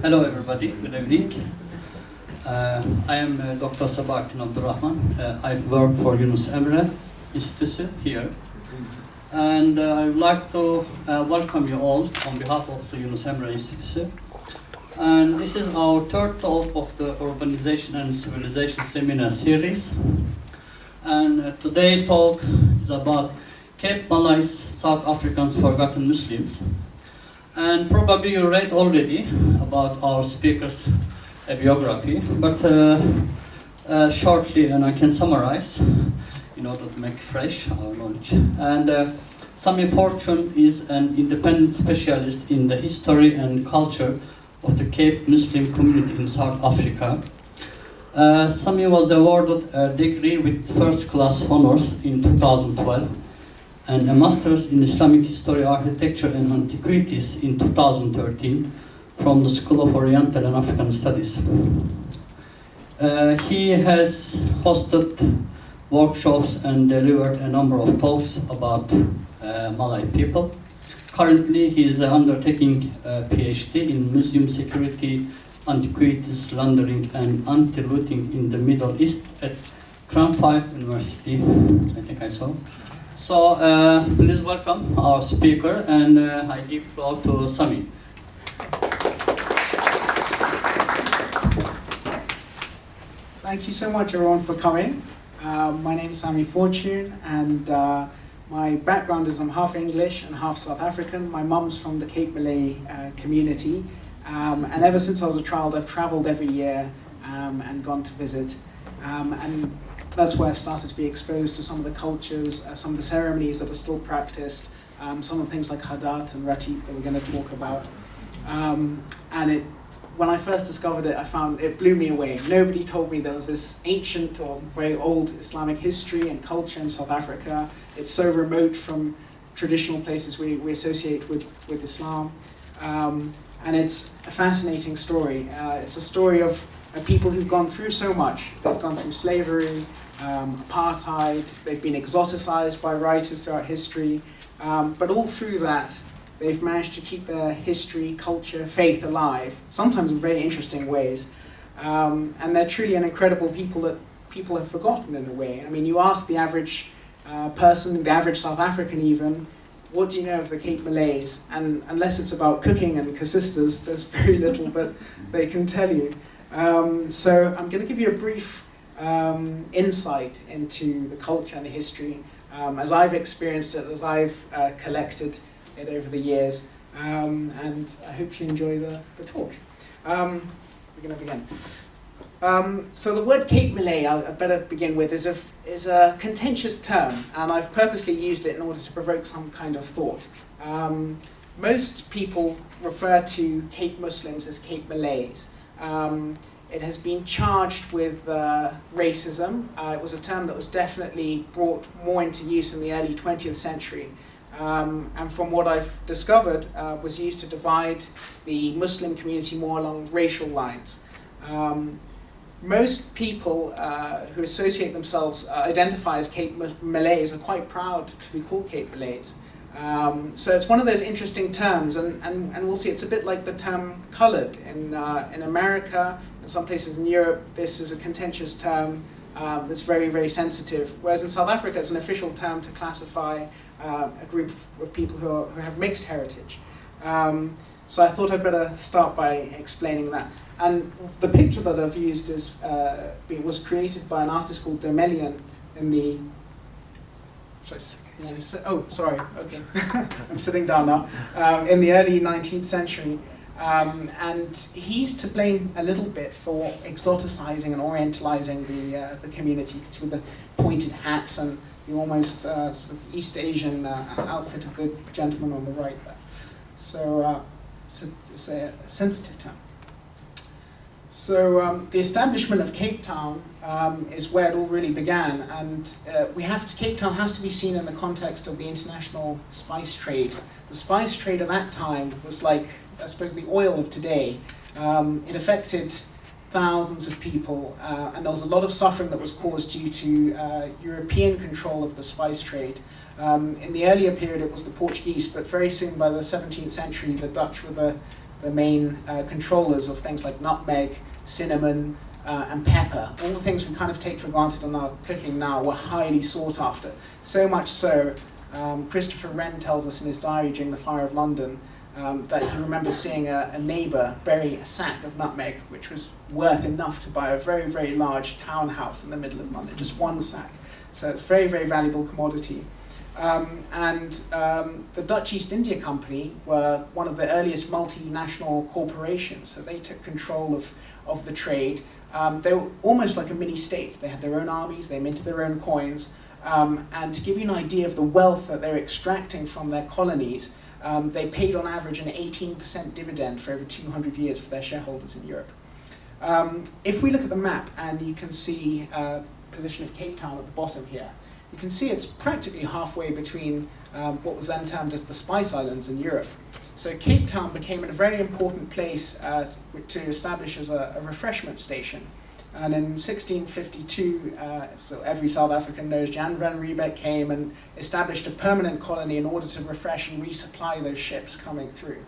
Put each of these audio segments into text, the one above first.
Hello everybody, good evening. I am Dr. Sabahattin Abdurrahman. I work for Yunus Emre Institute here. And I would like to welcome you all on behalf of the Yunus Emre Institute. And this is our third talk of the Urbanization and Civilization Seminar series. And today's talk is about Cape Malay's South Africans Forgotten Muslims. And probably you read already about our speaker's biography, but shortly, and I can summarize in order to make fresh our knowledge. And Sami Fortune is an independent specialist in the history and culture of the Cape Muslim community in South Africa. Sami was awarded a degree with first-class honors in 2012 and a master's in Islamic History, Architecture and Antiquities in 2013 from the School of Oriental and African Studies. He has hosted workshops and delivered a number of talks about Malay people. Currently, he is undertaking a PhD in Muslim security, antiquities, laundering and anti-looting in the Middle East at Crown 5 University, I think I saw. So please welcome our speaker, and I give floor to Sami. Thank you so much everyone for coming. My name is Sami Fortune, and my background is I'm half English and half South African. My mum's from the Cape Malay community, and ever since I was a child I've travelled every year and gone to visit. And that's where I started to be exposed to some of the cultures, some of the ceremonies that are still practiced, some of the things like Hadat and Ratib that we're going to talk about. When I first discovered it, I found it blew me away. Nobody told me there was this ancient or very old Islamic history and culture in South Africa. It's so remote from traditional places we associate with Islam. And it's a fascinating story. It's a story of people who've gone through so much. They've gone through slavery, apartheid, they've been exoticized by writers throughout history, but all through that, they've managed to keep their history, culture, faith alive, sometimes in very interesting ways. And they're truly an incredible people that people have forgotten in a way. I mean, you ask the average person, the average South African even, what do you know of the Cape Malays? And unless it's about cooking and casistas, there's very little that they can tell you. So I'm going to give you a brief insight into the culture and the history as I've experienced it, as I've collected it over the years, and I hope you enjoy the talk. We're going to begin. So the word Cape Malay, I better begin with, is a contentious term, and I've purposely used it in order to provoke some kind of thought. Most people refer to Cape Muslims as Cape Malays. It has been charged with racism. It was a term that was definitely brought more into use in the early 20th century. And from what I've discovered, was used to divide the Muslim community more along racial lines. Most people who associate themselves, identify as Cape Malays, are quite proud to be called Cape Malays. So it's one of those interesting terms, and we'll see it's a bit like the term coloured. In America, in some places in Europe, this is a contentious term that's very, very sensitive. Whereas in South Africa, it's an official term to classify a group of people who have mixed heritage. So I thought I'd better start by explaining that. And the picture that I've used was created by an artist called Domelian in the... Oh, sorry, okay. I'm sitting down now. In the early 19th century. And he's to blame a little bit for exoticizing and orientalizing the community. You can see with the pointed hats and the almost sort of East Asian outfit of the gentleman on the right there. So it's a sensitive term. So the establishment of Cape Town is where it all really began, and Cape Town has to be seen in the context of the international spice trade. The spice trade at that time was like, I suppose, the oil of today. It affected thousands of people, and there was a lot of suffering that was caused due to European control of the spice trade. In the earlier period, it was the Portuguese, but very soon, by the 17th century, the Dutch were the the main controllers of things like nutmeg, cinnamon, and pepper. All the things we kind of take for granted in our cooking now were highly sought after. So much so, Christopher Wren tells us in his diary during the Fire of London that he remembers seeing a neighbour bury a sack of nutmeg, which was worth enough to buy a very, very large townhouse in the middle of London, just one sack. So it's a very, very valuable commodity. The Dutch East India Company were one of the earliest multinational corporations, so they took control of the trade. They were almost like a mini state. They had their own armies, they minted their own coins, and to give you an idea of the wealth that they're extracting from their colonies, they paid on average an 18% dividend for over 200 years for their shareholders in Europe. If we look at the map, and you can see the position of Cape Town at the bottom here, you can see it's practically halfway between what was then termed as the Spice Islands in Europe. So Cape Town became a very important place to establish as a refreshment station. And in 1652, so every South African knows, Jan van Riebeck came and established a permanent colony in order to refresh and resupply those ships coming through.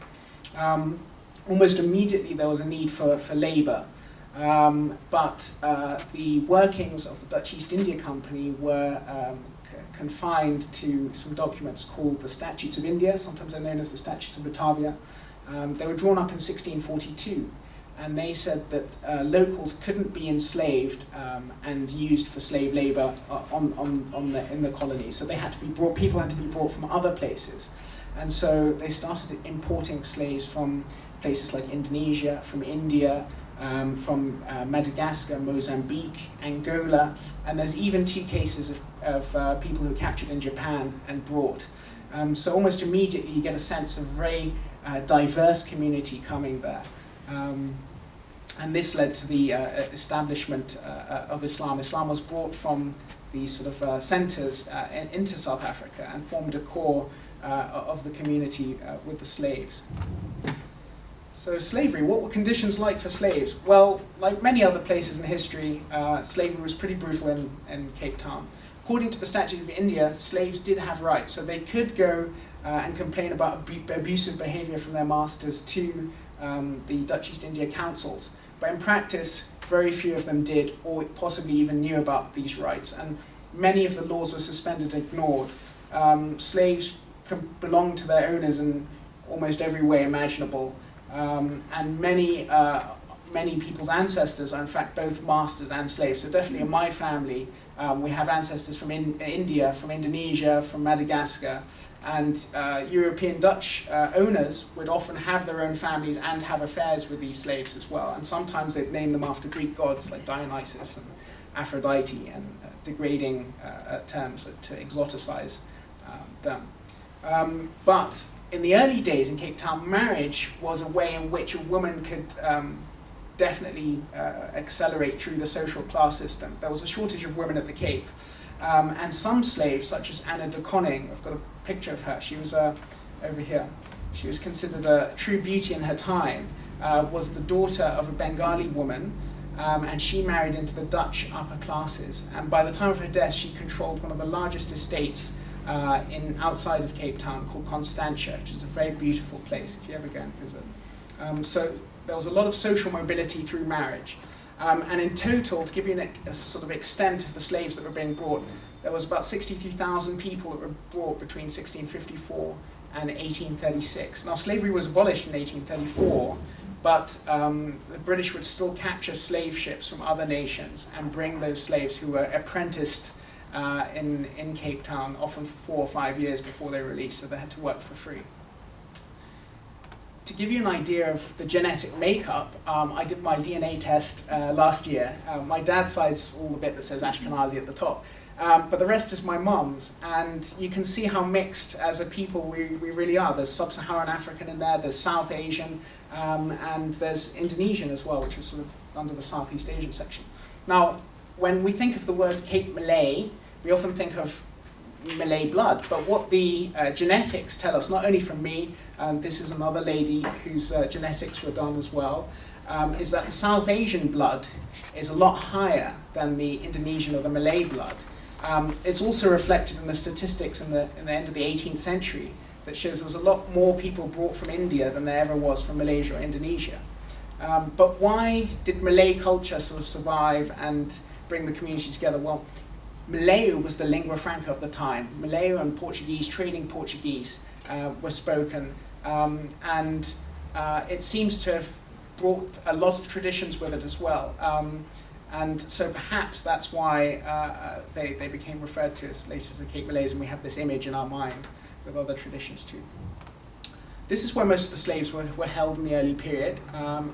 Almost immediately there was a need for labour. But the workings of the Dutch East India Company were confined to some documents called the Statutes of India, sometimes they're known as the Statutes of Batavia. They were drawn up in 1642, and they said that locals couldn't be enslaved and used for slave labour in the colony. So they had to be brought, people had to be brought from other places. And so they started importing slaves from places like Indonesia, from India, from Madagascar, Mozambique, Angola, and there's even 2 cases of people who were captured in Japan and brought. So almost immediately you get a sense of a very diverse community coming there. And this led to the establishment of Islam. Islam was brought from these sort of centres into South Africa and formed a core of the community with the slaves. So slavery, what were conditions like for slaves? Well, like many other places in history, slavery was pretty brutal in Cape Town. According to the Statute of India, slaves did have rights, so they could go and complain about abusive behaviour from their masters to the Dutch East India councils. But in practice, very few of them did, or possibly even knew about these rights, and many of the laws were suspended and ignored. Slaves belonged to their owners in almost every way imaginable. And many people's ancestors are in fact both masters and slaves. So definitely in my family, we have ancestors from India, from Indonesia, from Madagascar, and European Dutch owners would often have their own families and have affairs with these slaves as well. And sometimes they'd name them after Greek gods like Dionysus and Aphrodite, and degrading terms to exoticize them. But in the early days in Cape Town, marriage was a way in which a woman could definitely accelerate through the social class system. There was a shortage of women at the Cape. And some slaves, such as Anna de Koning, I've got a picture of her, she was over here. She was considered a true beauty in her time, was the daughter of a Bengali woman, and she married into the Dutch upper classes. And by the time of her death, she controlled one of the largest estates outside of Cape Town called Constantia, which is a very beautiful place if you ever go and visit. So there was a lot of social mobility through marriage. And in total, to give you a sort of extent of the slaves that were being brought, there was about 63,000 people that were brought between 1654 and 1836. Now, slavery was abolished in 1834, but the British would still capture slave ships from other nations and bring those slaves who were apprenticed in Cape Town, often for 4 or 5 years before they were released, so they had to work for free. To give you an idea of the genetic makeup, I did my DNA test last year. My dad's side's all the bit that says Ashkenazi at the top, but the rest is my mum's, and you can see how mixed as a people we really are. There's Sub-Saharan African in there, there's South Asian, and there's Indonesian as well, which is sort of under the Southeast Asian section. Now, when we think of the word Cape Malay, we often think of Malay blood, but what the genetics tell us, not only from me, this is another lady whose genetics were done as well, is that the South Asian blood is a lot higher than the Indonesian or the Malay blood. It's also reflected in the statistics in the end of the 18th century. that shows there was a lot more people brought from India than there ever was from Malaysia or Indonesia. But why did Malay culture sort of survive and bring the community together? Well, Malayu was the lingua franca of the time. Malayu and Portuguese, trading Portuguese, were spoken, and it seems to have brought a lot of traditions with it as well. And so perhaps that's why they became referred to as later as the Cape Malays, and we have this image in our mind with other traditions too. This is where most of the slaves were held in the early period.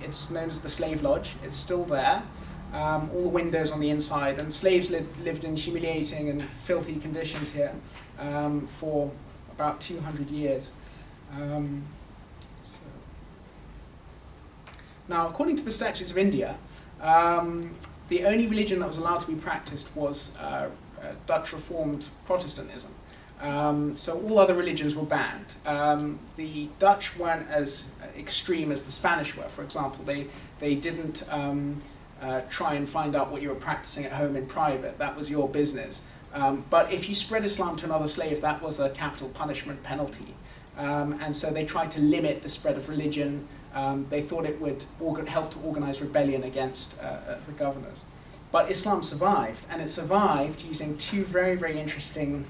It's known as the slave lodge. It's still there. All the windows on the inside, and slaves lived in humiliating and filthy conditions here for about 200 years. Now, according to the statutes of India, the only religion that was allowed to be practiced was Dutch Reformed Protestantism. So all other religions were banned. The Dutch weren't as extreme as the Spanish were, for example. They didn't try and find out what you were practicing at home in private. That was your business. But if you spread Islam to another slave, that was a capital punishment penalty. And so they tried to limit the spread of religion. They thought it would help to organize rebellion against the governors. But Islam survived, and it survived using two very, very interesting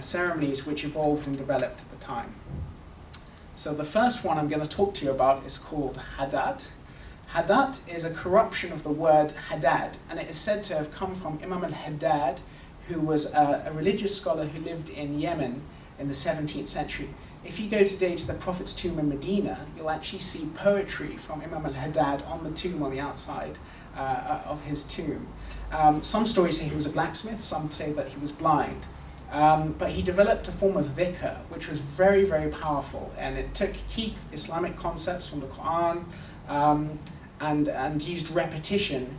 ceremonies which evolved and developed at the time. So the first one I'm going to talk to you about is called Hadat. Hadat is a corruption of the word Haddad, and it is said to have come from Imam al-Haddad, who was a religious scholar who lived in Yemen in the 17th century. If you go today to the Prophet's tomb in Medina, you'll actually see poetry from Imam al-Haddad on the tomb on the outside of his tomb. Some stories say he was a blacksmith, some say that he was blind. But he developed a form of dhikr, which was very, very powerful, and it took key Islamic concepts from the Quran and used repetition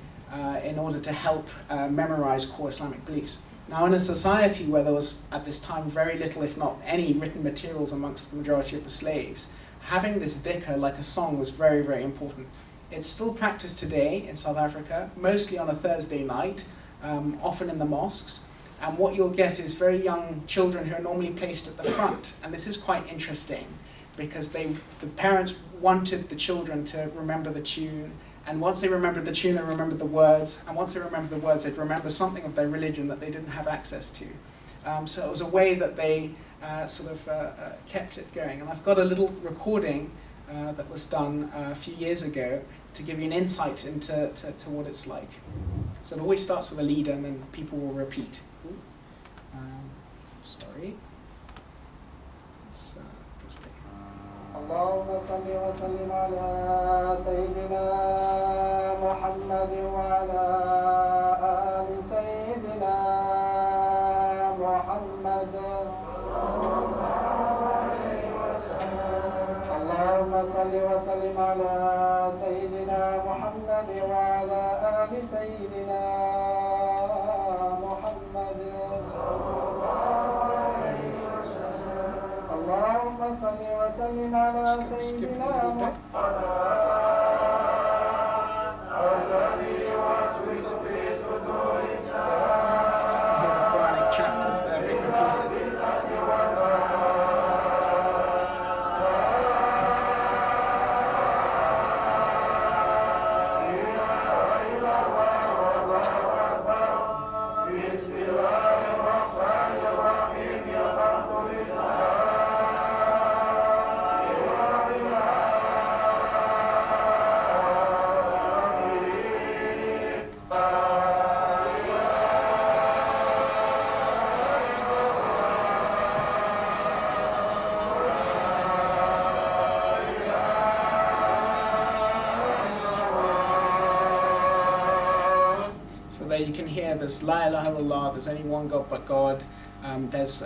in order to help memorize core Islamic beliefs. Now, in a society where there was, at this time, very little, if not any, written materials amongst the majority of the slaves, having this dhikr, like a song, was very, very important. It's still practiced today in South Africa, mostly on a Thursday night, often in the mosques. And what you'll get is very young children who are normally placed at the front. And this is quite interesting because the parents wanted the children to remember the tune. And once they remembered the tune, they remembered the words. And once they remembered the words, they'd remember something of their religion that they didn't have access to. So it was a way that they kept it going. And I've got a little recording that was done a few years ago to give you an insight into to what it's like. So it always starts with a leader, and then people will repeat. Sorry. اللهم صل وسلم على سيدنا محمد وعلى آل سيدنا محمد اللهم صل وسلم على سيدنا محمد وعلى آل سيدنا محمد اللهم صل وسلم على سيدنا محمد الذي يوسوس في صدور الناس. The Quranic chapters that are being repeated. You can hear this La ilaha illallah, there's only one God but God. There's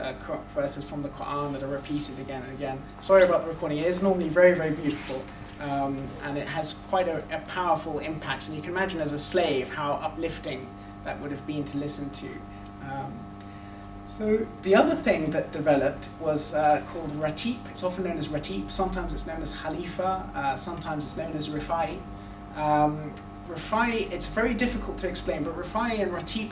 verses from the Quran that are repeated again and again. Sorry about the recording, it is normally very, very beautiful. And it has quite a powerful impact. And you can imagine as a slave how uplifting that would have been to listen to. So the other thing that developed was called Ratib. It's often known as Ratib, sometimes it's known as Khalifa, sometimes it's known as Rifai. Rifai, it's very difficult to explain, but Rifai and Ratib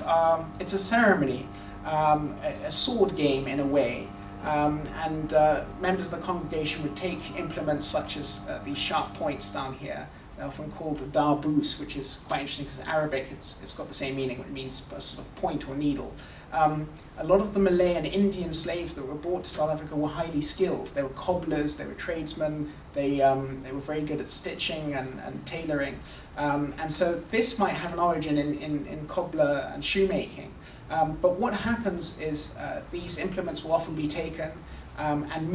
it's a ceremony, a sword game in a way, Members of the congregation would take implements such as these sharp points down here. They're often called the darbus, which is quite interesting because in Arabic it's got the same meaning. It means a sort of point or needle. A lot of the Malay and Indian slaves that were brought to South Africa were highly skilled. They were cobblers, they were tradesmen, they were very good at stitching and tailoring. And so this might have an origin in cobbler and shoemaking. But what happens is these implements will often be taken and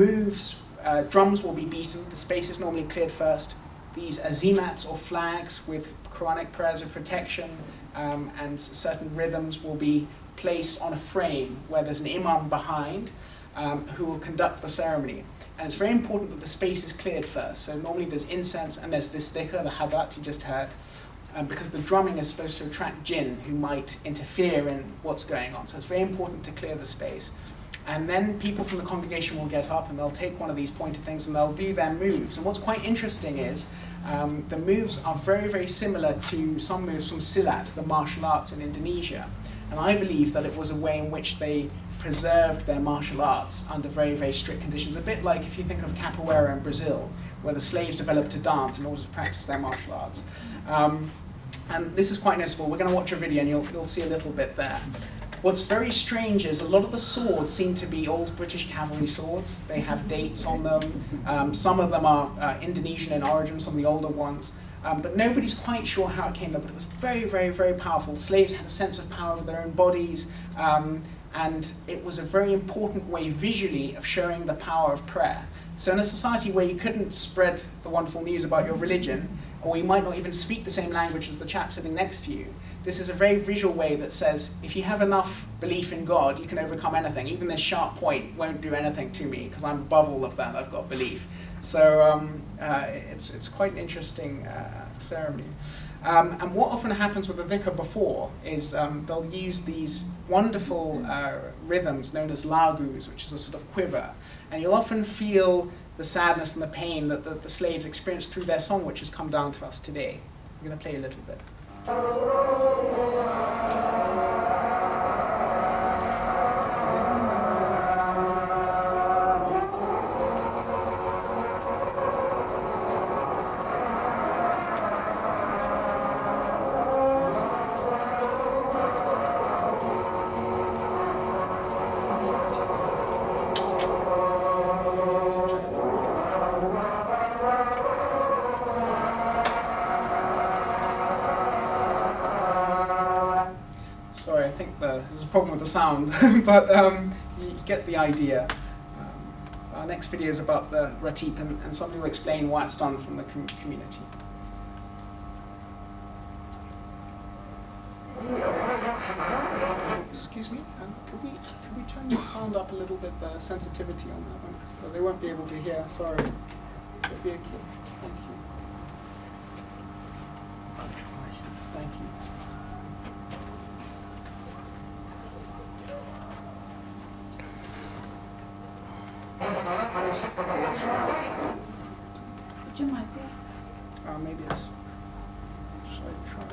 drums will be beaten. The space is normally cleared first. These azimats or flags with Quranic prayers of protection and certain rhythms will be placed on a frame where there's an imam behind who will conduct the ceremony. And it's very important that the space is cleared first. So normally there's incense and there's this dhikr, the hadat you just heard, because the drumming is supposed to attract jinn who might interfere in what's going on. So it's very important to clear the space. And then people from the congregation will get up and they'll take one of these pointed things and they'll do their moves. And what's quite interesting is the moves are very, very similar to some moves from Silat, the martial arts in Indonesia. And I believe that it was a way in which they preserved their martial arts under very, very strict conditions. A bit like if you think of capoeira in Brazil, where the slaves developed to dance in order to practice their martial arts. And this is quite noticeable. We're going to watch a video and you'll see a little bit there. What's very strange is a lot of the swords seem to be old British cavalry swords. They have dates on them. Some of them are Indonesian in origin, some of the older ones. But nobody's quite sure how it came there, but it was very, very, very powerful. Slaves had a sense of power over their own bodies, and it was a very important way visually of showing the power of prayer. So in a society where you couldn't spread the wonderful news about your religion, or you might not even speak the same language as the chap sitting next to you, this is a very visual way that says, if you have enough belief in God, you can overcome anything. Even this sharp point won't do anything to me, because I'm above all of that, I've got belief. So it's quite an interesting ceremony. And what often happens with the dhikr before is they'll use these wonderful rhythms known as lagus, which is a sort of quiver. And you'll often feel the sadness and the pain that the slaves experienced through their song, which has come down to us today. I'm going to play a little bit. Sorry, I think there's a problem with the sound, but you get the idea. Our next video is about the Ratib, and somebody will explain why it's done from the community. Excuse me, could we turn the sound up a little bit, the sensitivity on that one, because they won't be able to hear, sorry. Thank you. Thank you. Put your microphone. Maybe it's. Should I try it?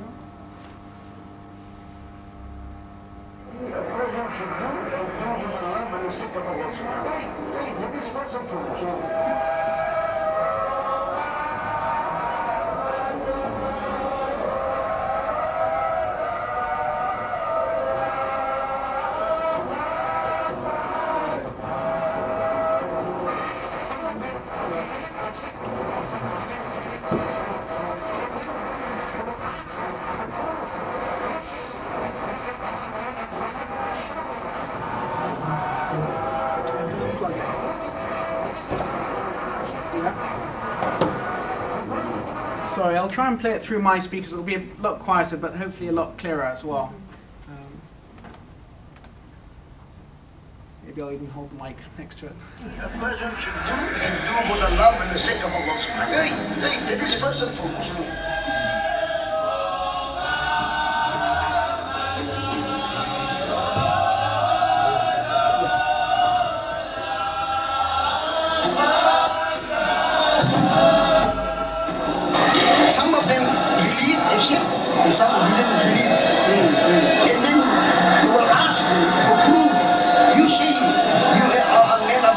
Sorry, I'll try and play it through my speakers. It'll be a lot quieter, but hopefully a lot clearer as well. Maybe I'll even hold the mic next to it. A person should do for the love and the sake of Allah subhanahu wa ta'ala. That is first and foremost. Some of them believe in shirk, and some didn't believe. And then you will ask them to prove, you see, you are a man of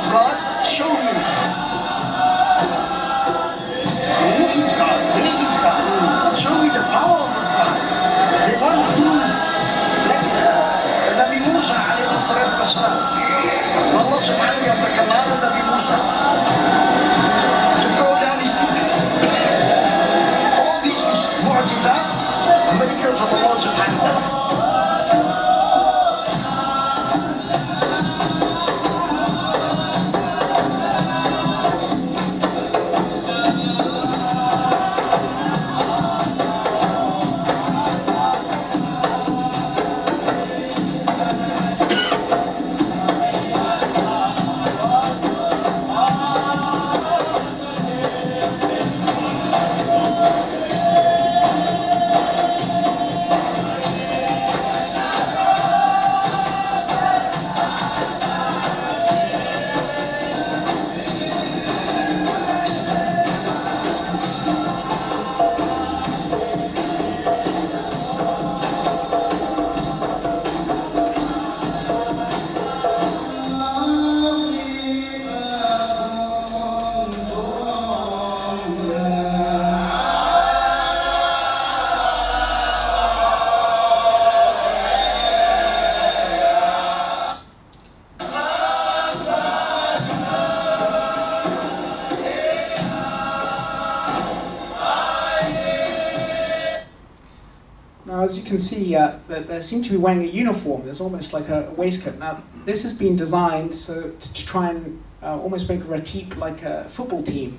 can see that they seem to be wearing a uniform. There's almost like a waistcoat. Now, this has been designed so to try and almost make Ratib like a football team.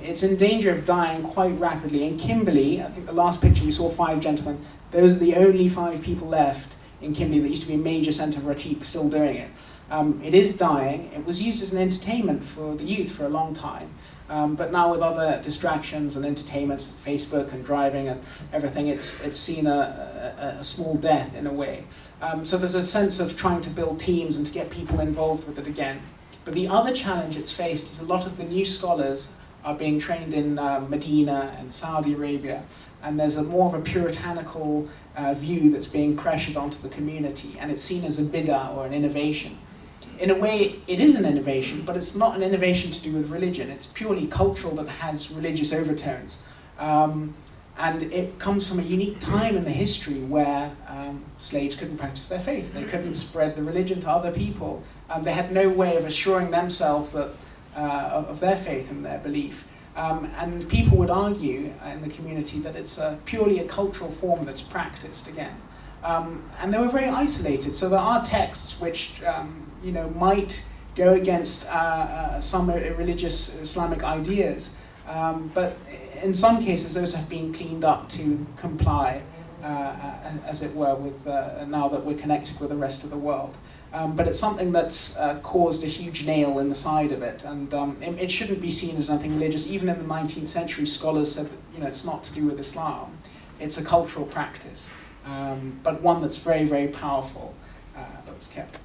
It's in danger of dying quite rapidly. In Kimberley, I think the last picture you saw 5 gentlemen, those are the only 5 people left in Kimberley that used to be a major centre of Ratib, still doing it. It is dying. It was used as an entertainment for the youth for a long time. But now with other distractions and entertainments, Facebook and driving and everything, it's seen a small death in a way. So there's a sense of trying to build teams and to get people involved with it again. But the other challenge it's faced is a lot of the new scholars are being trained in Medina and Saudi Arabia, and there's a more of a puritanical view that's being pressured onto the community, and it's seen as a bid'ah or an innovation. In a way, it is an innovation, but it's not an innovation to do with religion. It's purely cultural that has religious overtones. And it comes from a unique time in the history where slaves couldn't practice their faith. They couldn't spread the religion to other people. They had no way of assuring themselves that, of their faith and their belief. And people would argue in the community that it's purely a cultural form that's practiced again. And they were very isolated. So there are texts which might go against some religious Islamic ideas, but in some cases those have been cleaned up to comply, as it were, with now that we're connected with the rest of the world. But it's something that's caused a huge nail in the side of it, and it shouldn't be seen as nothing religious. Even in the 19th century, scholars said that it's not to do with Islam; it's a cultural practice, but one that's very, very powerful that was kept.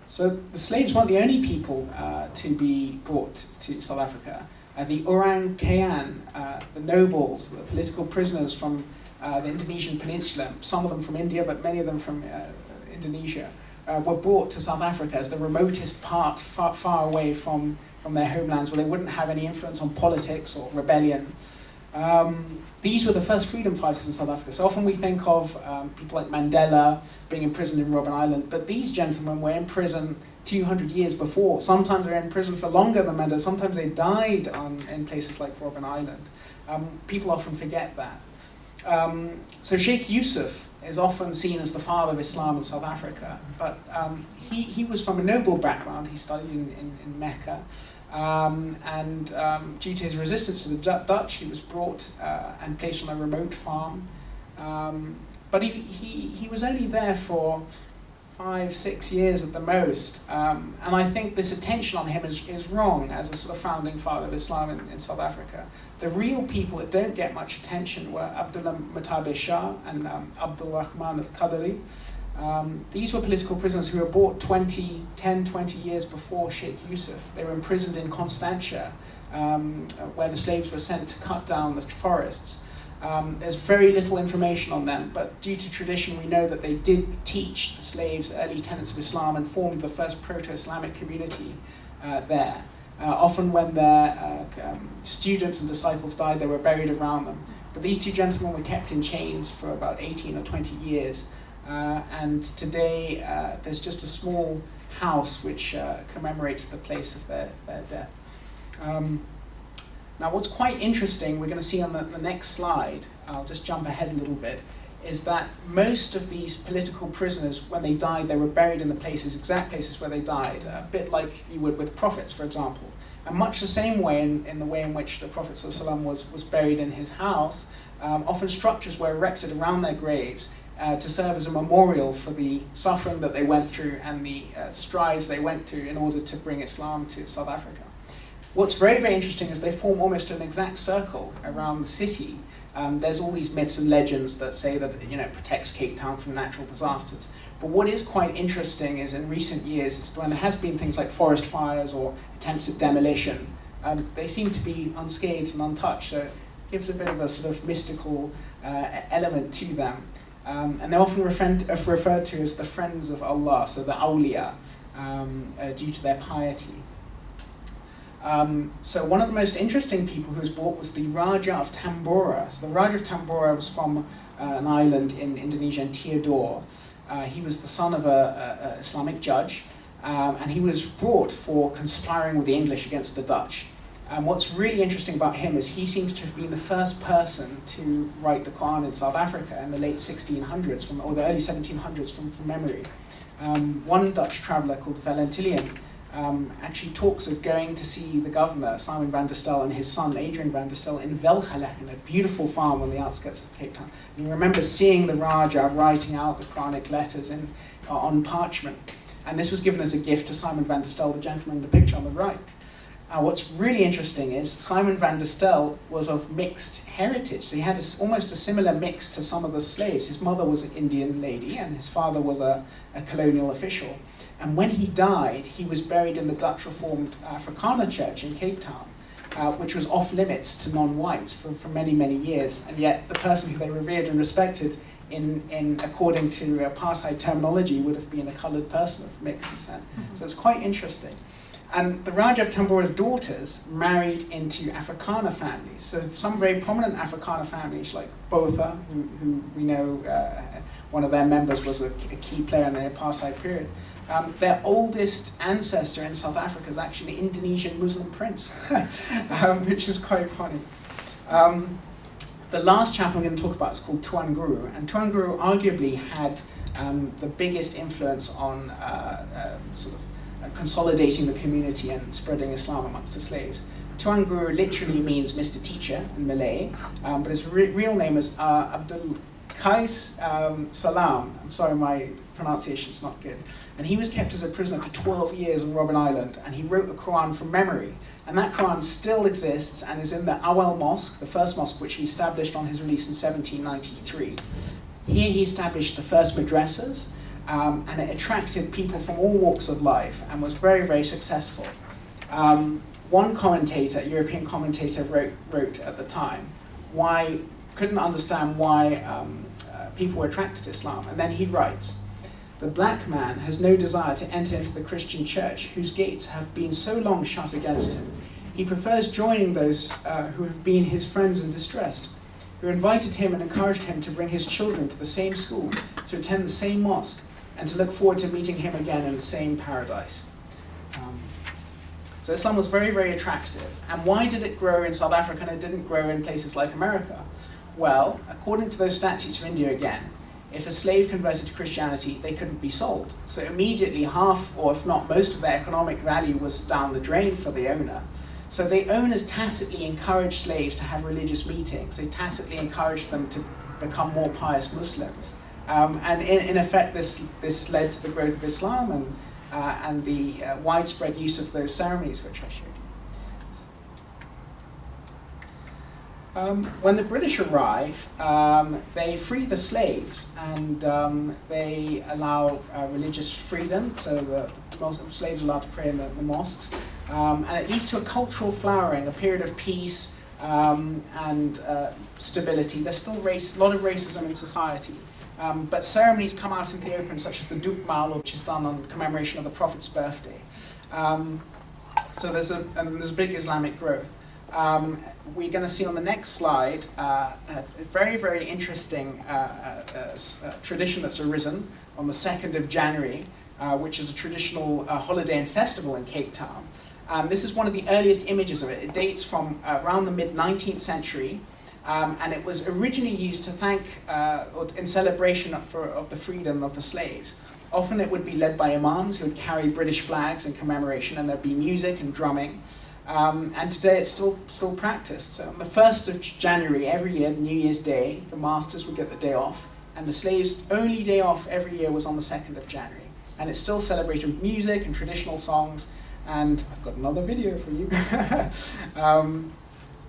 So the slaves weren't the only people to be brought to South Africa. The orang kayan, the nobles, the political prisoners from the Indonesian peninsula, some of them from India, but many of them from Indonesia, were brought to South Africa as the remotest part, far away from their homelands, where they wouldn't have any influence on politics or rebellion. These were the first freedom fighters in South Africa. So often we think of people like Mandela being imprisoned in Robben Island, but these gentlemen were in prison 200 years before. Sometimes they were in prison for longer than Mandela. Sometimes they died in places like Robben Island. People often forget that. So Sheikh Yusuf is often seen as the father of Islam in South Africa, but he was from a noble background. He studied in Mecca. And due to his resistance to the Dutch, he was brought and placed on a remote farm. But he was only there for 5-6 years at the most. And I think this attention on him is wrong as a sort of founding father of Islam in South Africa. The real people that don't get much attention were Abdullah Mutabe Shah and Abdul Rahman al-Qadari. These were political prisoners who were brought 20 years before Sheikh Yusuf. They were imprisoned in Constantia, where the slaves were sent to cut down the forests. There's very little information on them, but due to tradition we know that they did teach the slaves early tenets of Islam and formed the first proto-Islamic community there. Often when their students and disciples died, they were buried around them. But these two gentlemen were kept in chains for about 18 or 20 years. And today there's just a small house which commemorates the place of their death. Now what's quite interesting, we're going to see on the next slide, I'll just jump ahead a little bit, is that most of these political prisoners, when they died, they were buried in the exact places where they died, a bit like you would with prophets, for example. And much the same way in the way in which the Prophet ﷺ was buried in his house, often structures were erected around their graves to serve as a memorial for the suffering that they went through and the strides they went through in order to bring Islam to South Africa. What's very, very interesting is they form almost an exact circle around the city. There's all these myths and legends that say that it protects Cape Town from natural disasters. But what is quite interesting is in recent years, is when there has been things like forest fires or attempts at demolition, they seem to be unscathed and untouched. So it gives a bit of a sort of mystical element to them. And they're often referred to as the friends of Allah, so the awliya, due to their piety. So one of the most interesting people who was brought was the Raja of Tambora. So the Raja of Tambora was from an island in Indonesia, Tiador. He was the son of an Islamic judge, and he was brought for conspiring with the English against the Dutch. And what's really interesting about him is he seems to have been the first person to write the Quran in South Africa in the late 1600s, or the early 1700s from memory. One Dutch traveller called Valentinian actually talks of going to see the governor, Simon van der Stel, and his son, Adrian van der Stel, in Velgelegen, a beautiful farm on the outskirts of Cape Town. And he remembers seeing the Raja writing out the Quranic letters on parchment. And this was given as a gift to Simon van der Stel, the gentleman in the picture on the right. What's really interesting is Simon van der Stel was of mixed heritage. So he had almost a similar mix to some of the slaves. His mother was an Indian lady and his father was a colonial official. And when he died, he was buried in the Dutch Reformed Afrikaner Church in Cape Town, which was off limits to non-whites for many, many years. And yet the person who they revered and respected according to apartheid terminology would have been a coloured person of mixed descent. So it's quite interesting. And the Raja of Tambora's daughters married into Afrikaner families. So some very prominent Afrikaner families like Botha, who we know one of their members was a key player in the apartheid period. Their oldest ancestor in South Africa is actually an Indonesian Muslim prince, which is quite funny. The last chap I'm going to talk about is called Tuan Guru, and Tuan Guru arguably had the biggest influence on sort of consolidating the community and spreading Islam amongst the slaves. Tuan Guru literally means Mr. Teacher in Malay, but his real name is Abdul Qais Salam. I'm sorry, my pronunciation's not good. And he was kept as a prisoner for 12 years on Robben Island, and he wrote the Quran from memory. And that Quran still exists and is in the Awal Mosque, the first mosque which he established on his release in 1793. Here he established the first madrasas, and it attracted people from all walks of life and was very, very successful. One commentator, European commentator, wrote at the time couldn't understand why people were attracted to Islam. And then he writes, "The black man has no desire to enter into the Christian church, whose gates have been so long shut against him. He prefers joining those who have been his friends in distress, who invited him and encouraged him to bring his children to the same school, to attend the same mosque, and to look forward to meeting him again in the same paradise." So Islam was very, very attractive. And why did it grow in South Africa and it didn't grow in places like America? Well, according to those statutes of India again, if a slave converted to Christianity, they couldn't be sold. So immediately half, or if not most of their economic value was down the drain for the owner. So the owners tacitly encouraged slaves to have religious meetings. They tacitly encouraged them to become more pious Muslims. And in effect, this led to the growth of Islam and the widespread use of those ceremonies which I showed you. When the British arrive, they free the slaves and they allow religious freedom, so the slaves are allowed to pray in the mosques. And it leads to a cultural flowering, a period of peace and stability. There's still a lot of racism in society. But ceremonies come out into the open, such as the Doekmaal, which is done on commemoration of the Prophet's birthday. So there's a big Islamic growth. We're going to see on the next slide a very, very interesting tradition that's arisen on the 2nd of January, which is a traditional holiday and festival in Cape Town. This is one of the earliest images of it. It dates from around the mid-19th century. And it was originally used to thank, or in celebration of the freedom of the slaves. Often it would be led by imams who would carry British flags in commemoration, and there'd be music and drumming. And today it's still practiced. So on the 1st of January every year, New Year's Day, the masters would get the day off, and the slaves' only day off every year was on the 2nd of January. And it's still celebrated with music and traditional songs. And I've got another video for you,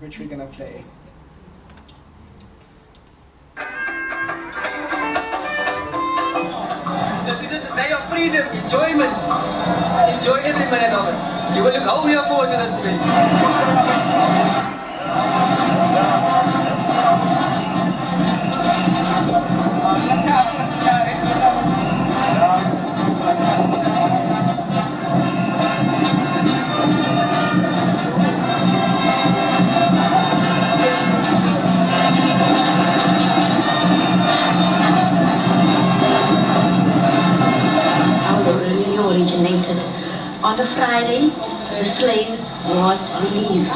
which we're going to play. This is a day of freedom, enjoyment. Enjoy every minute of it. You will look how we are forward to this day. Originated on a Friday the slaves was relieved.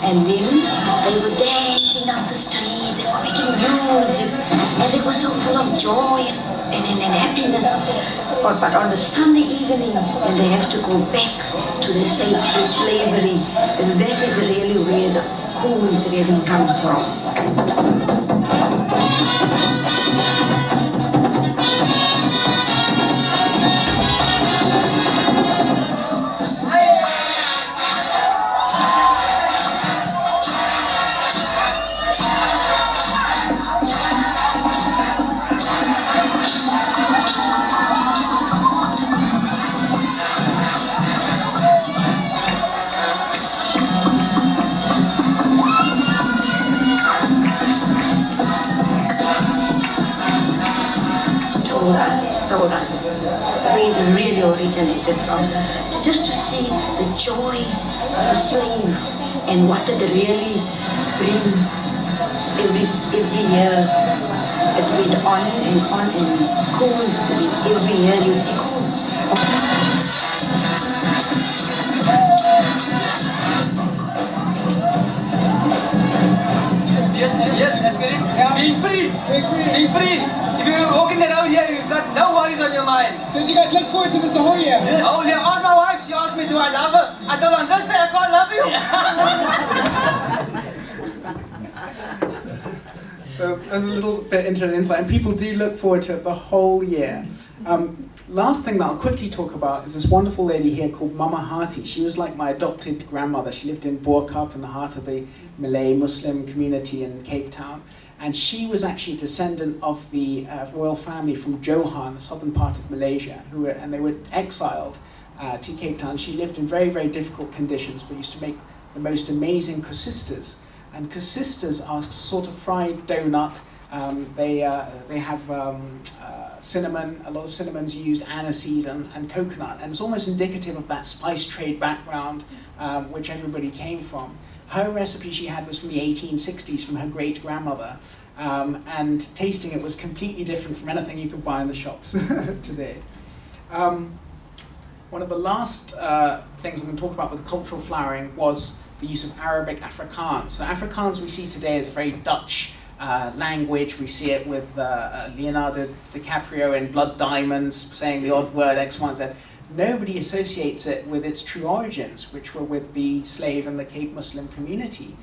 And then they were dancing up the street, they were making music, and they were so full of joy and happiness. But on the Sunday evening, and they have to go back to the slavery, and that is really where the coons really comes from. Told us where they really originated from. Just to see the joy of a slave and what did they really bring every year. It went on and coons, every year you see coons. Yes, that's correct. Yeah. Being free. If you're walking around here, you've got no worries on your mind. So do you guys look forward to this the whole year? Yes. Oh yeah, ask my wife, she asked me, do I love her? I told her, on this day I can't love you. So there's a little bit into the insight, and people do look forward to it the whole year. Last thing that I'll quickly talk about is this wonderful lady here called Mama Hati. She was like my adopted grandmother. She lived in Borkup in the heart of the Malay Muslim community in Cape Town. And she was actually a descendant of the royal family from Johor, the southern part of Malaysia, and they were exiled to Cape Town. She lived in very, very difficult conditions, but used to make the most amazing kusistas. And kusistas are sort of fried donut. They have cinnamon, a lot of cinnamon's used, aniseed and coconut. And it's almost indicative of that spice trade background which everybody came from. Her recipe she had was from the 1860s from her great-grandmother, and tasting it was completely different from anything you could buy in the shops today. One of the last things I'm going to talk about with cultural flowering was the use of Arabic-Afrikaans. So Afrikaans we see today as a very Dutch language. We see it with Leonardo DiCaprio in Blood Diamonds saying the odd word X, Y, and Z. Nobody associates it with its true origins, which were with the slave and the Cape Muslim community.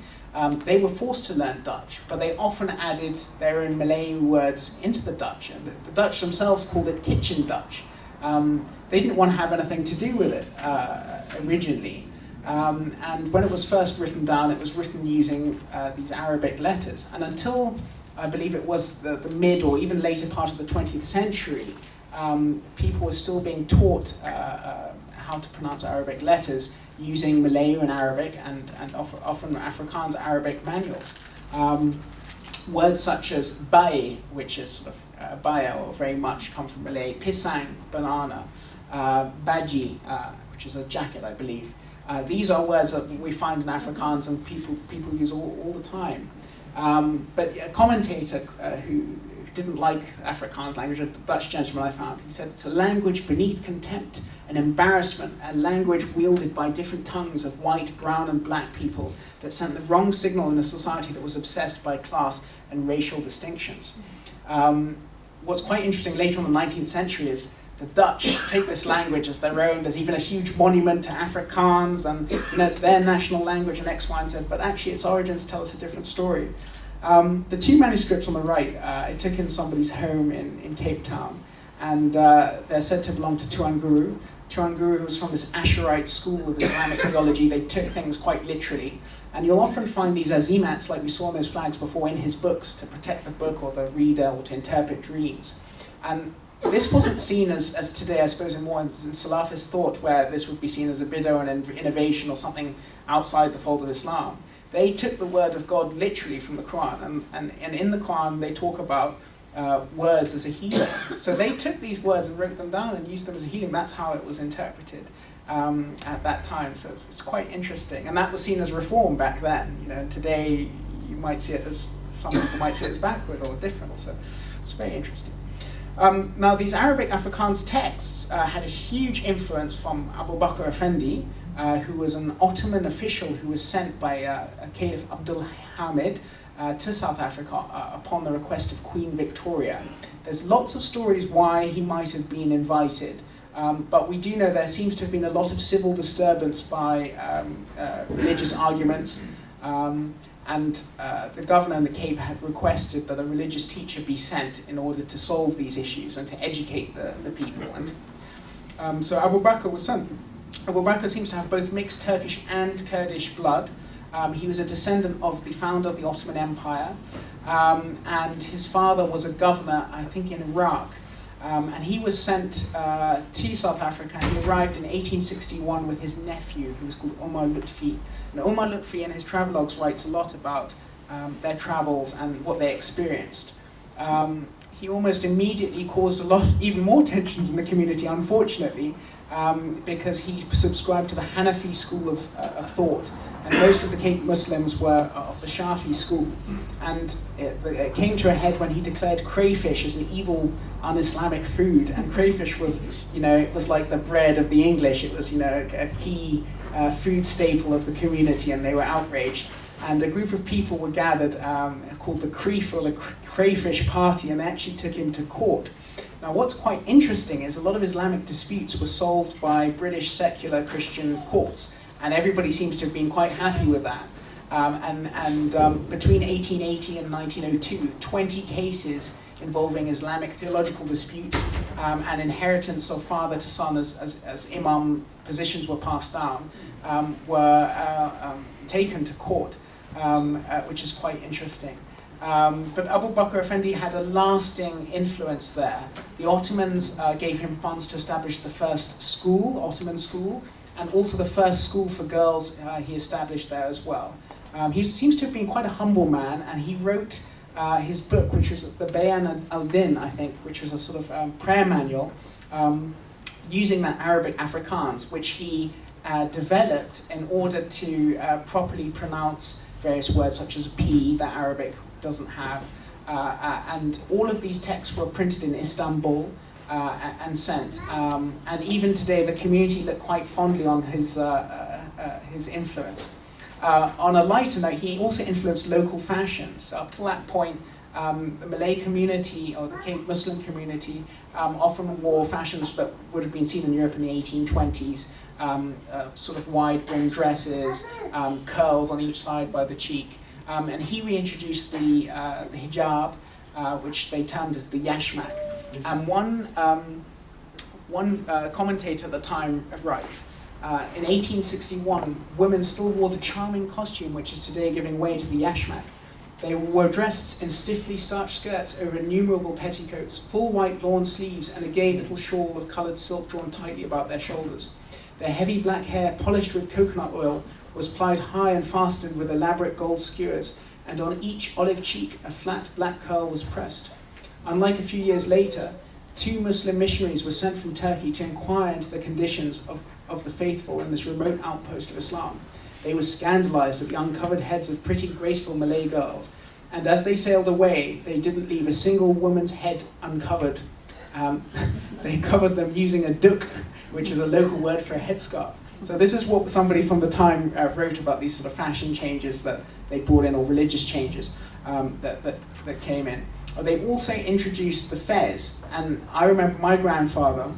They were forced to learn Dutch, but they often added their own Malay words into the Dutch, and the Dutch themselves called it kitchen Dutch. They didn't want to have anything to do with it originally. And when it was first written down, it was written using these Arabic letters. And until, I believe it was the mid or even later part of the 20th century, people were still being taught how to pronounce Arabic letters using Malay and Arabic and often Afrikaans Arabic manuals. Words such as bai, which is sort of baya or very much come from Malay, pisang, banana, baji, which is a jacket, I believe. These are words that we find in Afrikaans and people use all the time. But a commentator who didn't like Afrikaans language, a Dutch gentleman I found, he said it's a language beneath contempt, an embarrassment, a language wielded by different tongues of white, brown and black people that sent the wrong signal in a society that was obsessed by class and racial distinctions. What's quite interesting later in the 19th century is the Dutch take this language as their own. There's even a huge monument to Afrikaans, and it's their national language and X, Y, and Z, but actually its origins tell us a different story. The two manuscripts on the right, I took in somebody's home in Cape Town, and they're said to belong to Tuan Guru. Tuan Guru was from this Asherite school of Islamic theology. They took things quite literally. And you'll often find these azimats, like we saw on those flags before, in his books to protect the book or the reader or to interpret dreams. And this wasn't seen as today, I suppose, in Salafist thought, where this would be seen as a bid'ah and an innovation or something outside the fold of Islam. They took the word of God literally from the Quran, and in the Quran they talk about words as a healing. So they took these words and wrote them down and used them as a healing. That's how it was interpreted at that time. So it's quite interesting, and that was seen as reform back then. And today you might see it as, some people might see it as backward or different. So it's very interesting. Now these Arabic-Afrikaans texts had a huge influence from Abu Bakr Effendi, who was an Ottoman official who was sent by Caliph Abdul Hamid to South Africa upon the request of Queen Victoria. There's lots of stories why he might have been invited, but we do know there seems to have been a lot of civil disturbance by religious arguments, and the governor in the Cape had requested that a religious teacher be sent in order to solve these issues and to educate the people. And so Abu Bakr was sent. Abu Bakr seems to have both mixed Turkish and Kurdish blood. He was a descendant of the founder of the Ottoman Empire, and his father was a governor, I think, in Iraq. And he was sent to South Africa, and he arrived in 1861 with his nephew, who was called Omar Lutfi. And Omar Lutfi in his travelogues writes a lot about their travels and what they experienced. He almost immediately caused even more tensions in the community, unfortunately, because he subscribed to the Hanafi school of thought, and most of the Cape Muslims were of the Shafi school. And it came to a head when he declared crayfish as an evil, un-Islamic food. And crayfish was, it was like the bread of the English. It was, a key food staple of the community, and they were outraged. And a group of people were gathered called the Creef, or the Crayfish Party, and they actually took him to court. Now, what's quite interesting is a lot of Islamic disputes were solved by British secular Christian courts, and everybody seems to have been quite happy with that. Between 1880 and 1902, 20 cases involving Islamic theological disputes and inheritance of father to son as imam positions were passed down, were taken to court, which is quite interesting. But Abu Bakr Effendi had a lasting influence there. The Ottomans gave him funds to establish the first school, Ottoman school, and also the first school for girls he established there as well. He seems to have been quite a humble man, and he wrote his book, which was the Bayan al-Din, I think, which was a sort of prayer manual, using that Arabic-Afrikaans, which he developed in order to properly pronounce various words such as P that Arabic doesn't have. And all of these texts were printed in Istanbul and sent. And even today, the community look quite fondly on his influence. On a lighter note, he also influenced local fashions. Up to that point, the Malay community, or the Cape Muslim community, often wore fashions that would have been seen in Europe in the 1820s, sort of wide-brim dresses, curls on each side by the cheek. And he reintroduced the hijab, which they termed as the yashmak. And one commentator at the time writes, in 1861, women still wore the charming costume which is today giving way to the yashmak. They were dressed in stiffly starched skirts over innumerable petticoats, full white lawn sleeves, and a gay little shawl of coloured silk drawn tightly about their shoulders. Their heavy black hair, polished with coconut oil, was plied high and fastened with elaborate gold skewers, and on each olive cheek a flat black curl was pressed. Unlike a few years later, 2 Muslim missionaries were sent from Turkey to inquire into the conditions of the faithful in this remote outpost of Islam. They were scandalized at the uncovered heads of pretty, graceful Malay girls, and as they sailed away, they didn't leave a single woman's head uncovered. They covered them using a duk, which is a local word for a headscarf. So this is what somebody from the time wrote about these sort of fashion changes that they brought in, or religious changes that came in. They also introduced the fez, and I remember my grandfather,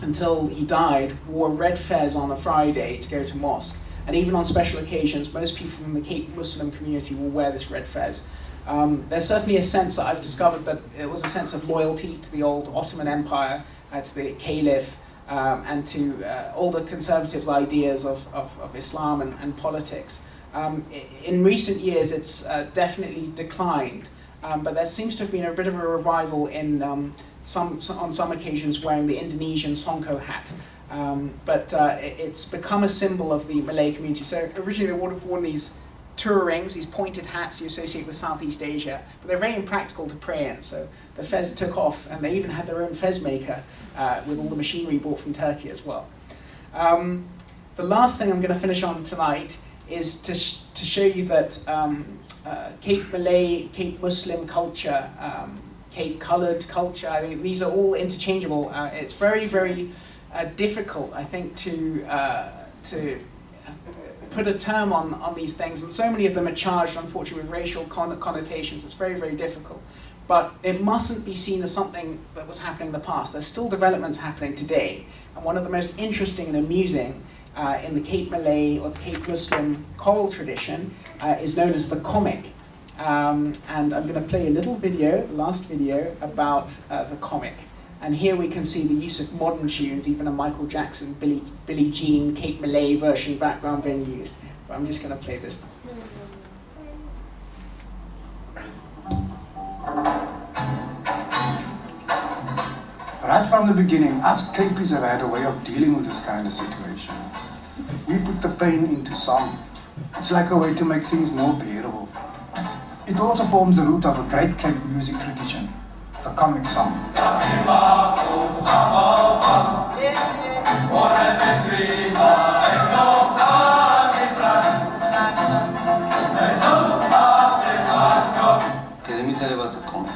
until he died, wore red fez on a Friday to go to mosque. And even on special occasions, most people from the Cape Muslim community will wear this red fez. There's certainly a sense that I've discovered that it was a sense of loyalty to the old Ottoman Empire, to the Caliph, and to all the conservatives' ideas of Islam and politics. In recent years, it's definitely declined, but there seems to have been a bit of a revival in on some occasions wearing the Indonesian Songko hat. But it's become a symbol of the Malay community. So originally they would have worn these tour rings, these pointed hats you associate with Southeast Asia, but they're very impractical to pray in. So the fez took off, and they even had their own fez maker with all the machinery bought from Turkey as well. The last thing I'm going to finish on tonight is to show you that Cape Malay, Cape Muslim culture, Cape coloured culture, I mean, these are all interchangeable. It's very, very difficult, I think, to put a term on these things, and so many of them are charged, unfortunately, with racial connotations. It's very, very difficult. But it mustn't be seen as something that was happening in the past. There's still developments happening today. And one of the most interesting and amusing in the Cape Malay or the Cape Muslim choral tradition is known as the comic. And I'm going to play a little video, the last video, about the comic. And here we can see the use of modern tunes, even a Michael Jackson, Billie Jean, Cape Malay version background being used. But I'm just going to play this now. Right from the beginning, us Capies have had a way of dealing with this kind of situation. We put the pain into song. It's like a way to make things more bearable. It also forms the root of a great Cape music tradition, the comic song. Okay, let me tell you about the comic.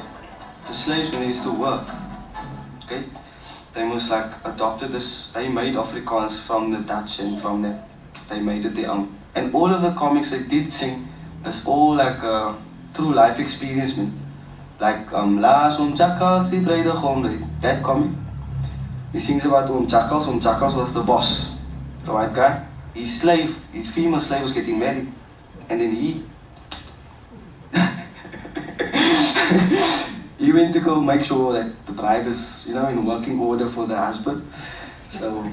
The slaves, when they used to work, okay, they must like adopted this, they made Afrikaans from the Dutch and from that, they made it their own. And all of the comics they did sing is all like a true life experience, man. Like Laas Jackals, die Bruidegom, that comic. He sings about Jackals was the boss, the white guy. His slave, his female slave was getting married. And then he went to go make sure that the bride is, in working order for the husband. So,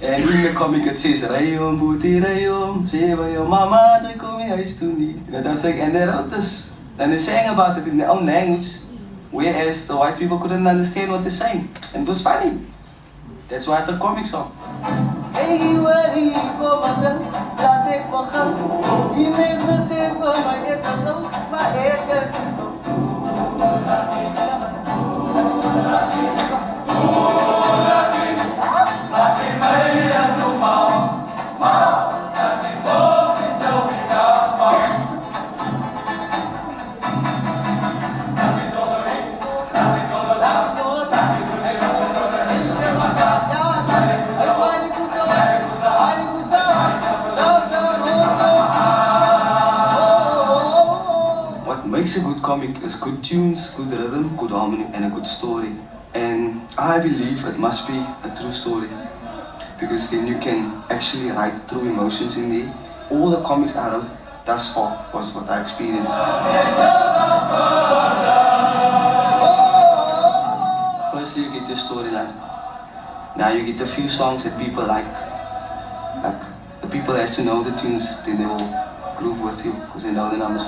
and in the comic it says, Rayom, Booty, Rayom, say by your mama, they call me huis to me. And they wrote this, and they sang about it in their own language, whereas the white people couldn't understand what they're saying. And it was funny. That's why it's a comic song. Makes a good comic is good tunes, good rhythm, good harmony, and a good story. And I believe it must be a true story, because then you can actually write true emotions in there. All the comics I wrote thus far was what I experienced. Firstly, you get the storyline. Now you get a few songs that people like the people has to know the tunes, then they will groove with you because they know the numbers.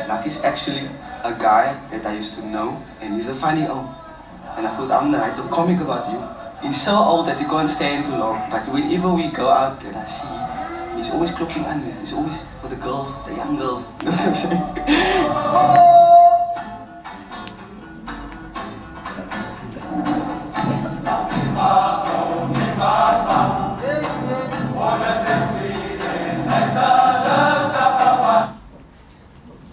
Lucky's actually a guy that I used to know, and he's a funny old. And I thought, I'm gonna write a comic about you. He's so old that he can't stand too long, but whenever we go out and I see him, he's always clocking on me. He's always for the girls, the young girls. You know what I'm saying?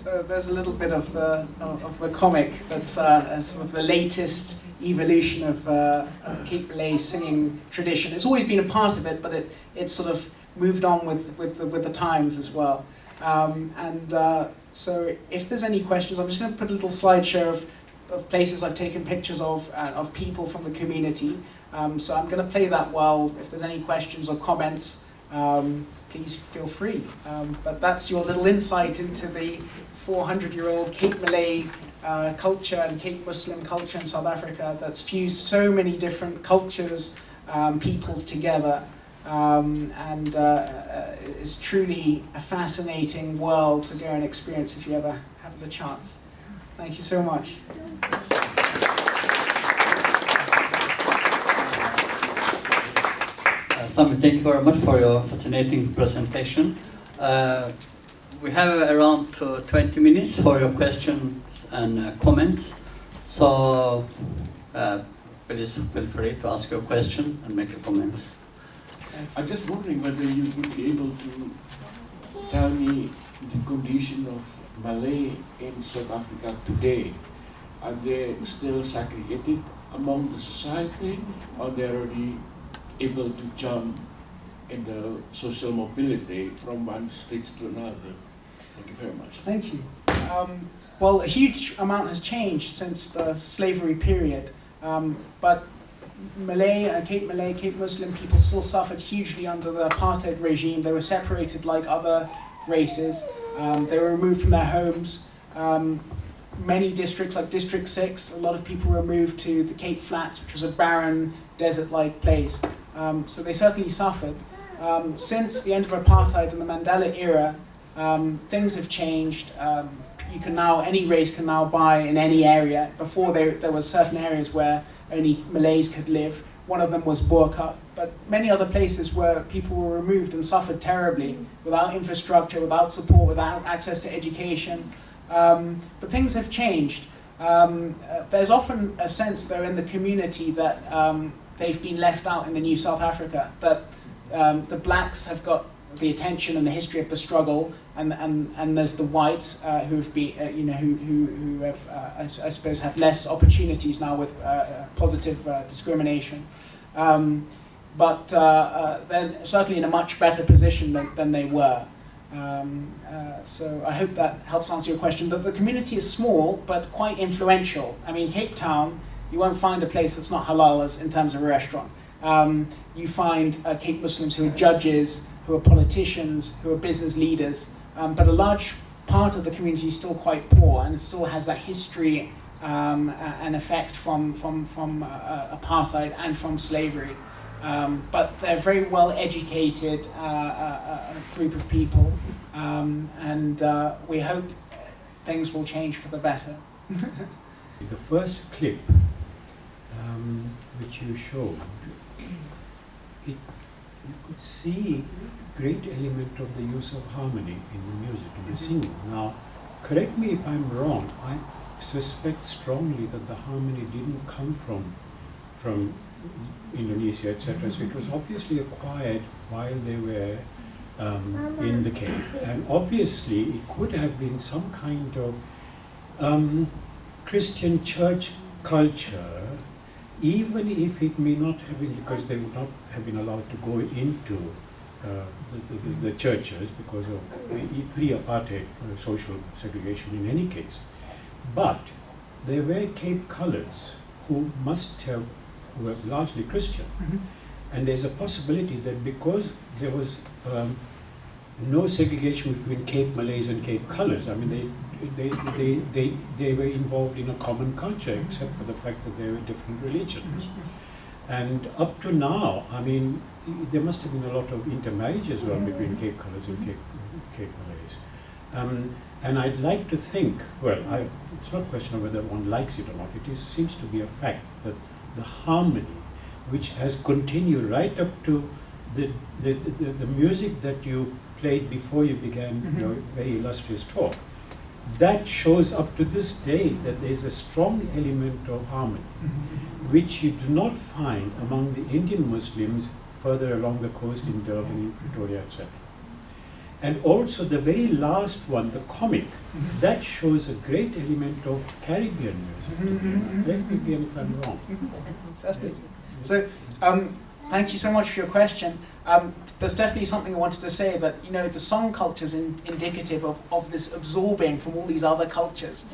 So there's a little bit of the comic that's sort of the latest evolution of Cape Malay's singing tradition. It's always been a part of it, but it sort of moved on with the times as well. So if there's any questions, I'm just going to put a little slideshow of places I've taken pictures of people from the community. So I'm going to play that while, if there's any questions or comments, please feel free. But that's your little insight into the 400-year-old Cape Malay culture and Cape Muslim culture in South Africa that's fused so many different cultures, peoples together. And it's truly a fascinating world to go and experience if you ever have the chance. Thank you so much. Sami, thank you very much for your fascinating presentation. We have around 20 minutes for your questions and comments. So please feel free to ask your question and make your comments. I'm just wondering whether you would be able to tell me the condition of Malay in South Africa today. are they still segregated among the society, or they're already able to jump in the social mobility from one stage to another? Thank you very much. Thank you. Well, a huge amount has changed since the slavery period, but Malay, Cape Malay, Cape Muslim people still suffered hugely under the Apartheid regime. They were separated like other races. They were removed from their homes. Many districts, like District 6, a lot of people were moved to the Cape Flats, which was a barren, desert-like place. So they certainly suffered. Since the end of Apartheid and the Mandela era, things have changed. You can now, any race can now buy in any area. Before there was certain areas where only Malays could live. One of them was Burqa, but many other places where people were removed and suffered terribly, without infrastructure, without support, without access to education. But things have changed. There's often a sense, though, in the community that they've been left out in the new South Africa, that the blacks have got the attention and the history of the struggle, and there's the whites who've been, who have, I suppose, have less opportunities now with positive discrimination. But they're certainly in a much better position than they were. So I hope that helps answer your question. The community is small, but quite influential. I mean, Cape Town, you won't find a place that's not halal in terms of a restaurant. You find Cape Muslims who are judges, who are politicians, who are business leaders, but a large part of the community is still quite poor, and it still has that history and effect from apartheid and from slavery. But they're a very well educated group of people, and we hope things will change for the better. The first clip which you showed, you could see great element of the use of harmony in the music, in the singing. Now, correct me if I'm wrong, I suspect strongly that the harmony didn't come from Indonesia, etc. So it was obviously acquired while they were in the Cape. And obviously it could have been some kind of Christian church culture, even if it may not have been, because they would not have been allowed to go into the churches because of pre-apartheid social segregation in any case. But there were Cape colours who were largely Christian. Mm-hmm. And there's a possibility that because there was no segregation between Cape Malays and Cape colours, I mean they were involved in a common culture, except for the fact that they were different religions. Mm-hmm. And up to now, I mean, there must have been a lot of intermarriage as well between Cape colours and Cape Malays. And I'd like to think, well, it's not a question of whether one likes it or not, seems to be a fact that the harmony, which has continued right up to the music that you played before you began your very illustrious talk, that shows up to this day that there's a strong element of harmony, which you do not find among the Indian Muslims further along the coast in Durban, in Pretoria, etc. And also the very last one, the comic, that shows a great element of Caribbean music. Let me be if I'm wrong. Fantastic. So, thank you so much for your question. There's definitely something I wanted to say, that the song culture is indicative of this absorbing from all these other cultures.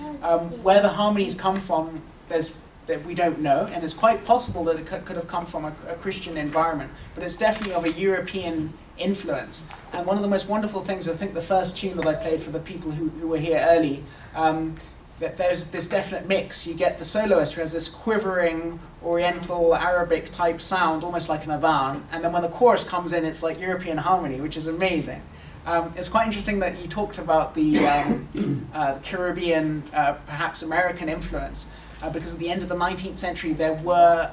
Where the harmonies come from, that we don't know, and it's quite possible that it could have come from a Christian environment, but it's definitely of a European influence. And one of the most wonderful things, I think the first tune that I played for the people who were here early, that there's this definite mix. You get the soloist who has this quivering Oriental Arabic type sound, almost like an adhan, and then when the chorus comes in, it's like European harmony, which is amazing. It's quite interesting that you talked about the Caribbean, perhaps American influence, because at the end of the 19th century there were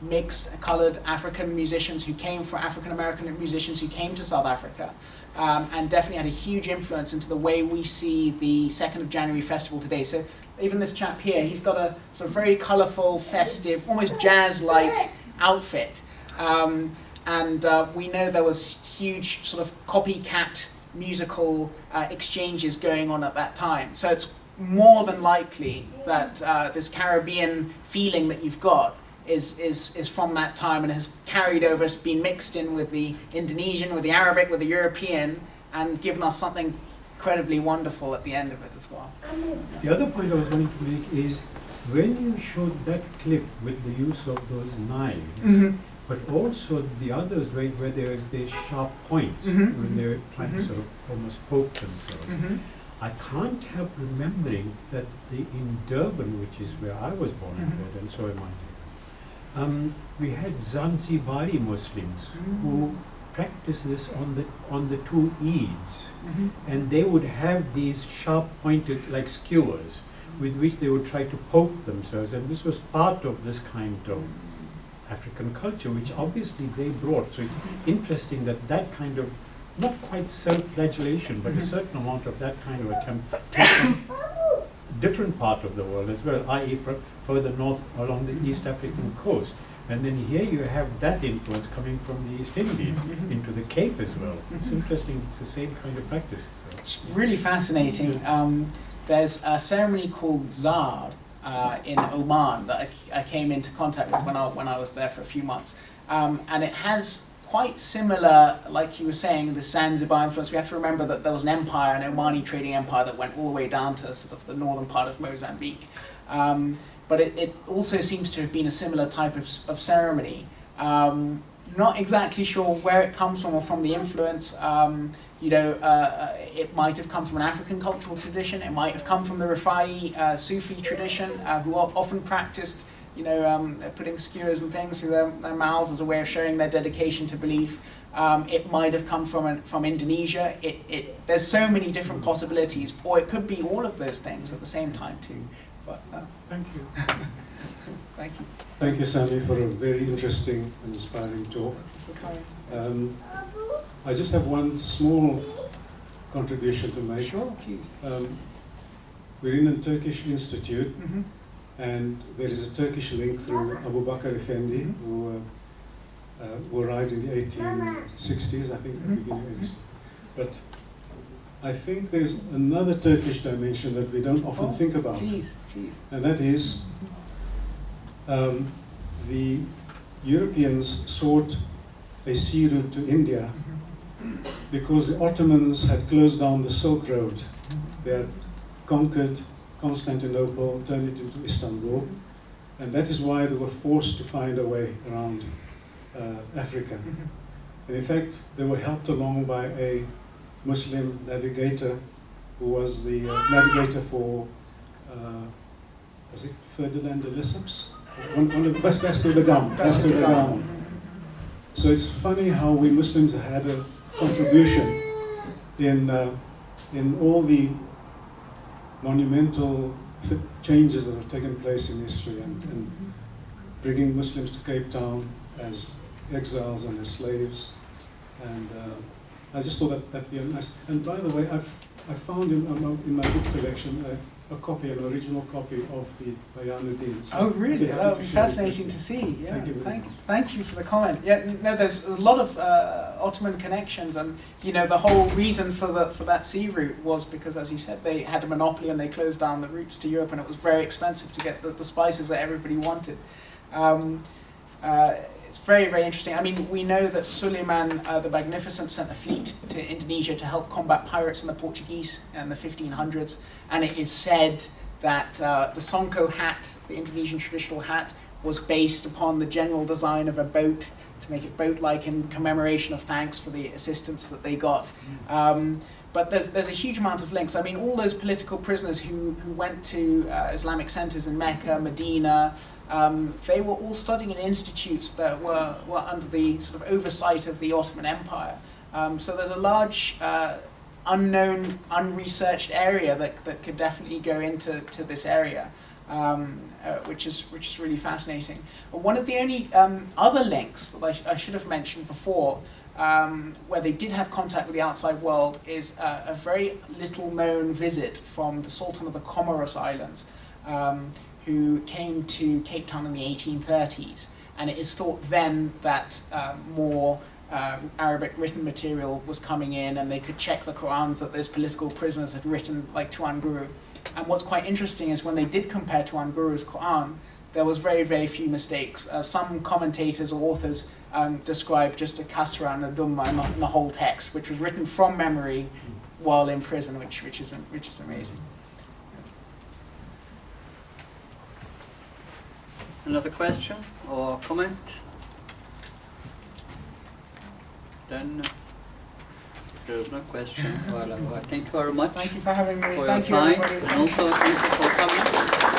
mixed coloured African musicians who came from African-American musicians who came to South Africa, and definitely had a huge influence into the way we see the 2nd of January festival today. So even this chap here, he's got a sort of very colourful, festive, almost jazz-like outfit. And we know there was huge sort of copycat musical exchanges going on at that time. So it's more than likely that this Caribbean feeling that you've got is from that time and has carried over, it's been mixed in with the Indonesian, with the Arabic, with the European, and given us something incredibly wonderful at the end of it as well. The other point I was wanting to make is when you showed that clip with the use of those knives, but also the others where there is these sharp points when they're trying to sort of almost poke themselves. I can't help remembering that in Durban, which is where I was born and bred, and so am I, we had Zanzibari Muslims who practiced this on the two Eids, and they would have these sharp pointed like skewers with which they would try to poke themselves, and this was part of this kind of African culture, which obviously they brought. So it's interesting that that kind of, not quite self-flagellation, but a certain amount of that kind of attempt came from different part of the world as well, i.e. further north along the East African coast. And then here you have that influence coming from the East Indies into the Cape as well. It's interesting, it's the same kind of practice. It's really fascinating. There's a ceremony called Zar in Oman that I came into contact with when I was there for a few months. And it has quite similar, like you were saying, the Zanzibar influence. We have to remember that there was an empire, an Omani trading empire that went all the way down to sort of the northern part of Mozambique. But it also seems to have been a similar type of ceremony. Not exactly sure where it comes from or from the influence. It might have come from an African cultural tradition. It might have come from the Rifai Sufi tradition, who often practiced, putting skewers and things through their mouths as a way of showing their dedication to belief. It might have come from Indonesia. There's so many different possibilities, or it could be all of those things at the same time too. But thank you. Thank you. Thank you, Sami, for a very interesting and inspiring talk. I just have one small contribution to make. Sure, please. We're in a Turkish institute, and there is a Turkish link through Abu Bakr Effendi, who arrived in the 1860s, I think, the beginning of 1860s. But I think there's another Turkish dimension that we don't often think about. Please. And that is the Europeans sought a sea route to India because the Ottomans had closed down the Silk Road. They had conquered Constantinople, turned it into Istanbul, and that is why they were forced to find a way around Africa. And in fact, they were helped along by a Muslim navigator who was the navigator for, was it Ferdinand de Lesseps? One of the Vasco da Gama. So it's funny how we Muslims had a contribution in all the monumental changes that have taken place in history and bringing Muslims to Cape Town as exiles and as slaves. And I just thought that'd be nice. And by the way, I found in my book collection a copy, an original copy of the Bayanuddin. So oh, really? That would be fascinating to see. Yeah. Thank you for the comment. Yeah, no, there's a lot of Ottoman connections, and the whole reason for that sea route was because, as you said, they had a monopoly and they closed down the routes to Europe, and it was very expensive to get the spices that everybody wanted. It's very, very interesting. I mean, we know that Suleiman the Magnificent sent a fleet to Indonesia to help combat pirates and the Portuguese in the 1500s. And it is said that the Songko hat, the Indonesian traditional hat, was based upon the general design of a boat to make it boat-like in commemoration of thanks for the assistance that they got. But there's a huge amount of links. I mean, all those political prisoners who went to Islamic centers in Mecca, Medina, they were all studying in institutes that were under the sort of oversight of the Ottoman Empire. So there's a large unknown, unresearched area that could definitely go into this area, which is really fascinating. But one of the only other links that I should have mentioned before, where they did have contact with the outside world, is a very little known visit from the Sultan of the Comoros Islands, who came to Cape Town in the 1830s. And it is thought then that more Arabic written material was coming in, and they could check the Qurans that those political prisoners had written, like Tuan Guru. And what's quite interesting is when they did compare to Anguru's Quran, there was very, very few mistakes. Some commentators or authors described just a kasra and a dhamma in the whole text, which was written from memory while in prison, which is amazing. Another question or comment? Then there's no question. Well, thank you very much Thank you for having me. for Thank your you, time, everybody. and also thank you for coming.